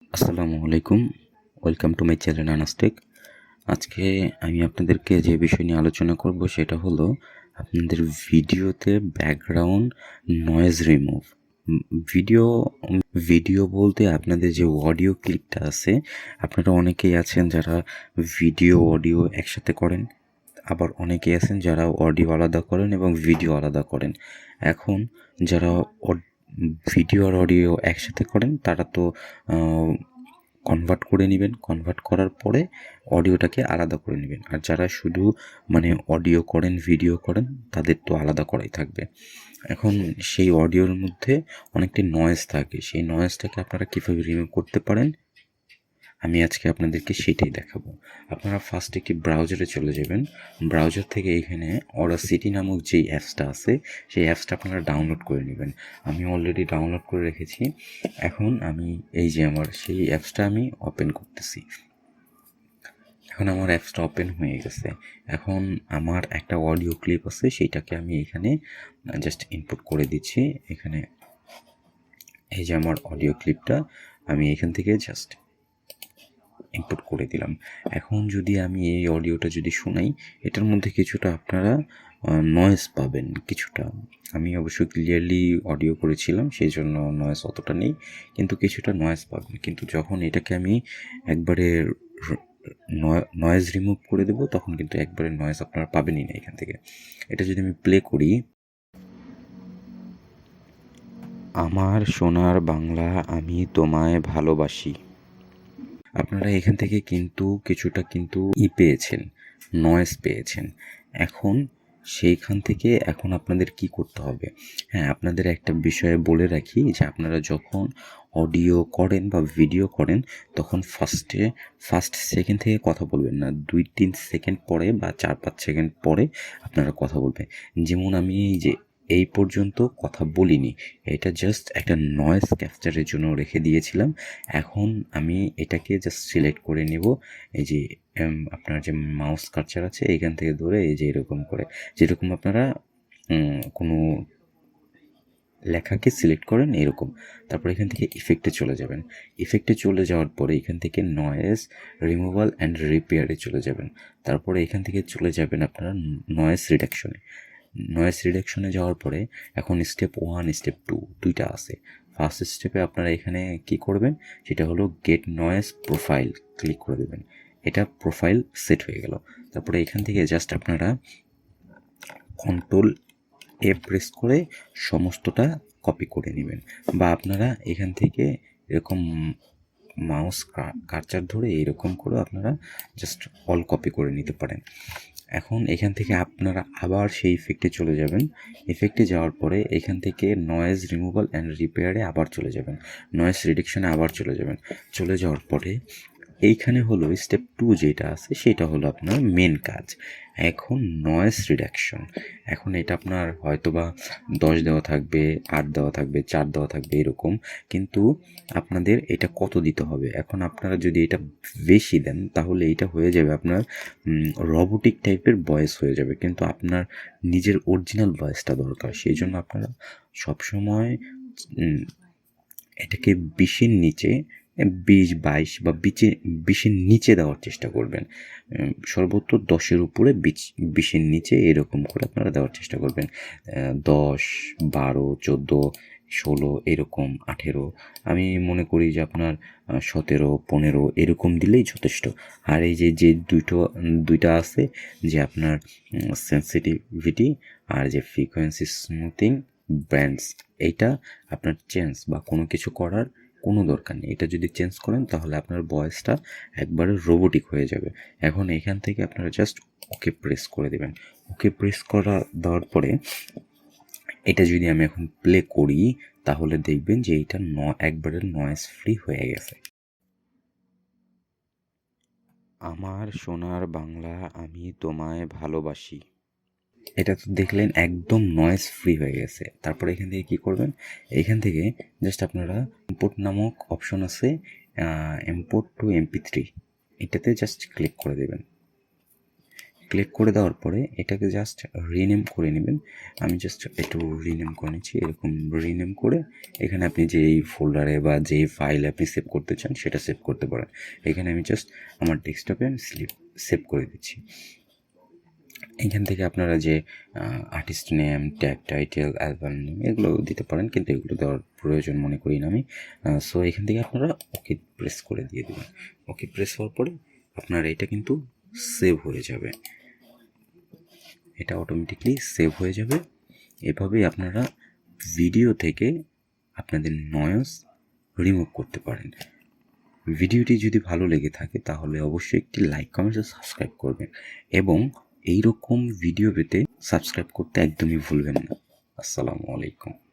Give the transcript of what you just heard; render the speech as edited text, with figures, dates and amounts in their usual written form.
আসসালামু আলাইকুম, welcome to my channel আনাস্টেক। আজকে আমি আপনাদেরকে যে বিষয় নিয়ে আলোচনা করব সেটা হলো আপনাদের ভিডিওতে background noise remove. Video video বলতে আপনাদের যে অডিও ক্লিপটা আছে, আপনারা অনেকেই আছেন যারা ভিডিও অডিও একসাথে করেন, আবার অনেকেই আছেন যারা অডিও আলাদা করেন এবং ভিডিও আলাদা করেন। এখন যারা ভিডিও আর অডিও একসাথে করেন তারা তো কনভার্ট করে নেবেন, কনভার্ট করার পরে অডিওটাকে আলাদা করে নেবেন। আর যারা শুধু অডিও করেন, ভিডিও করেন, তাদের তো আলাদা করাই থাকবে। এখন সেই অডিওর মধ্যে অনেকটি নয়েজ থাকে, সেই নয়েজটাকে আপনারা কীভাবে রিমুভ করতে পারেন আমি আজকে আপনাদেরকে সেটাই দেখাবো। আপনারা ফার্স্ট একটি ব্রাউজারে চলে যাবেন। ব্রাউজার থেকে এখানে অডাসিটি নামক যেই অ্যাপসটা আছে সেই অ্যাপসটা আপনারা ডাউনলোড করে নেবেন। আমি অলরেডি ডাউনলোড করে রেখেছি। এখন আমি এই যে আমার সেই অ্যাপসটা আমি ওপেন করতেছি। এখন আমার অ্যাপসটা ওপেন হয়ে গেছে। এখন আমার একটা অডিও ক্লিপ আছে, সেইটাকে আমি এখানে জাস্ট ইনপুট করে দিচ্ছি। এখানে এই যে আমার অডিও ক্লিপটা আমি এখান থেকে জাস্ট ইনপুট করে দিলাম। এখন যদি আমি এই অডিওটা যদি শোনাই, এটার মধ্যে কিছুটা আপনারা নয়েজ পাবেন কিছুটা। আমি অবশ্যই ক্লিয়ারলি অডিও করেছিলাম, সেই জন্য নয়েজ অতটা নেই, কিন্তু কিছুটা নয়েজ পাবেন। কিন্তু যখন এটাকে আমি একবারে নয়েজ রিমুভ করে দেবো, তখন কিন্তু একবারে নয়েজ আপনারা পাবেনই না এখান থেকে। এটা যদি আমি প্লে করি, আমার সোনার বাংলা আমি তোমায় ভালোবাসি, আপনারা এখান থেকে কিন্তু কিছুটা পেয়েছেন, নয়েজ পেয়েছেন। এখন সেইখান থেকে এখন আপনাদের কি করতে হবে? হ্যাঁ, আপনাদের একটা বিষয়ে বলে রাখি যে আপনারা যখন অডিও করেন বা ভিডিও করেন তখন ফার্স্ট সেকেন্ড থেকে কথা বলবেন না। 2-3 সেকেন্ড পরে বা 4-5 সেকেন্ড পরে আপনারা কথা বলবেন। যেমন আমি এই যে এই পর্যন্ত কথা বলিনি, এটা জাস্ট একটা নয়েজ ক্যাপচারের জন্য রেখে দিয়েছিলাম। এখন আমি এটাকে জাস্ট সিলেক্ট করে নেব। এই যে আপনার যে মাউস কার্সার আছে এইখান থেকে ধরে এই যে এরকম করে, যেরকম আপনারা কোনো লেখাকে সিলেক্ট করেন এরকম। তারপর এখান থেকে ইফেক্টে চলে যাবেন। ইফেক্টে চলে যাওয়ার পরে এখান থেকে নয়েজ রিমুভাল অ্যান্ড রিপেয়ারে চলে যাবেন। তারপরে এখান থেকে চলে যাবেন আপনারা নয়েজ রিডাকশনে। নয়েজ রিডাকশনে যাওয়ার পরে এখন স্টেপ 1, স্টেপ 2 দুইটা আছে। ফার্স্ট স্টেপে আপনারা এখানে কি করবেন, সেটা হলো গেট নয়েজ প্রোফাইল ক্লিক করে দেবেন। এটা প্রোফাইল সেট হয়ে গেল। তারপরে এখান থেকে জাস্ট আপনারা কন্ট্রোল প্রেস করে সমস্তটা কপি করে নেবেন, বা আপনারা এখান থেকে এরকম মাউস কার্সার ধরে এরকম করে আপনারা জাস্ট অল কপি করে নিতে পারেন। এখন এখান থেকে আপনারা আবার সেই ইফেক্টে চলে যাবেন। ইফেক্টে যাওয়ার পরে এখান থেকে নয়েজ রিমুভাল অ্যান্ড রিপেয়ারে আবার চলে যাবেন। নয়েজ রিডাকশনে আবার চলে যাবেন। চলে যাওয়ার পরে এইখানে হলো স্টেপ 2 যেটা আছে সেটা হলো আপনার মেন কাজ। এখন নয়েজ রিডাকশন। এখন এটা আপনার হয়তোবা 10 দেওয়া থাকবে, 8 দেওয়া থাকবে, 4 দেওয়া থাকবে এরকম, কিন্তু আপনাদের এটা কত দিতে হবে। এখন আপনারা যদি এটা বেশি দেন তাহলে এটা হয়ে যাবে আপনার রোবোটিক টাইপের ভয়েস হয়ে যাবে, কিন্তু আপনার নিজের অরিজিনাল ভয়েসটা দরকার। সেই জন্য আপনারা সবসময় এটাকে 20-এর নিচে, 20-22 বা 20-এর নিচে দেওয়ার চেষ্টা করবেন। সর্বোচ্চ 10-এর উপরে 20-এর নিচে এরকম করে আপনারা দেওয়ার চেষ্টা করবেন। 10, 12, 14, 16 এরকম, 18 আমি মনে করি যে আপনার 17, 15 এরকম দিলেই যথেষ্ট। আর এই যে দুইটা আছে যে আপনার সেন্সিটিভিটি আর যে ফ্রিকোয়েন্সি স্মুথিং ব্যান্ডস, এইটা আপনার চেঞ্জ বা কোনো কিছু করার কোনো দরকার নেই। এটা যদি চেঞ্জ করেন তাহলে আপনার ভয়েসটা একবারে রোবোটিক হয়ে যাবে। এখন এখান থেকে আপনারা জাস্ট ওকে প্রেস করে দেবেন। ওকে প্রেস দেওয়ার পরে এটা যদি আমি এখন প্লে করি তাহলে দেখবেন যে এইটা একবারে নয়েজ ফ্রি হয়ে গেছে। আমার সোনার বাংলা আমি তোমায় ভালোবাসি, এটা তো দেখলেন একদম নয়েজ ফ্রি হয়ে গেছে। তারপরে এখান থেকে কি করবেন, এখান থেকে জাস্ট আপনারা ইম্পোর্ট নামক অপশন আছে, ইম্পোর্ট টু MP3, এটাতে জাস্ট ক্লিক করে দেবেন। ক্লিক করে দেওয়ার পরে এটাকে জাস্ট রিনেম করে নেবেন। আমি জাস্ট একটু রিনেম করে নিচ্ছি। এরকম রিনেম করে এখানে আপনি যেই ফোল্ডারে বা যেই ফাইলে আপনি সেভ করতে চান সেটা সেভ করতে পারেন। এখানে আমি জাস্ট আমার ডেস্কটপে আমি সেভ করে দিচ্ছি। এখান থেকে আপনারা যে artist name, tag title, album name এগুলো দিতে পারেন, কিন্তু এগুলো দেওয়ার প্রয়োজন মনে করি না আমি। সো এখান থেকে আপনারা ওকে প্রেস করে দিয়ে দেবেন। ওকে প্রেস হওয়ার পরে আপনার এটা কিন্তু সেভ হয়ে যাবে, এটা অটোমেটিকলি সেভ হয়ে যাবে। এভাবেই আপনারা ভিডিও থেকে আপনাদের নয়েজ রিমুভ করতে পারেন। ভিডিওটি যদি ভালো লেগে থাকে তাহলে অবশ্যই একটি লাইক, কমেন্ট ও সাবস্ক্রাইব করবেন, এবং এই রকম ভিডিও পেতে সাবস্ক্রাইব করতে একদমই ভুলবেন না। আসসালামু আলাইকুম।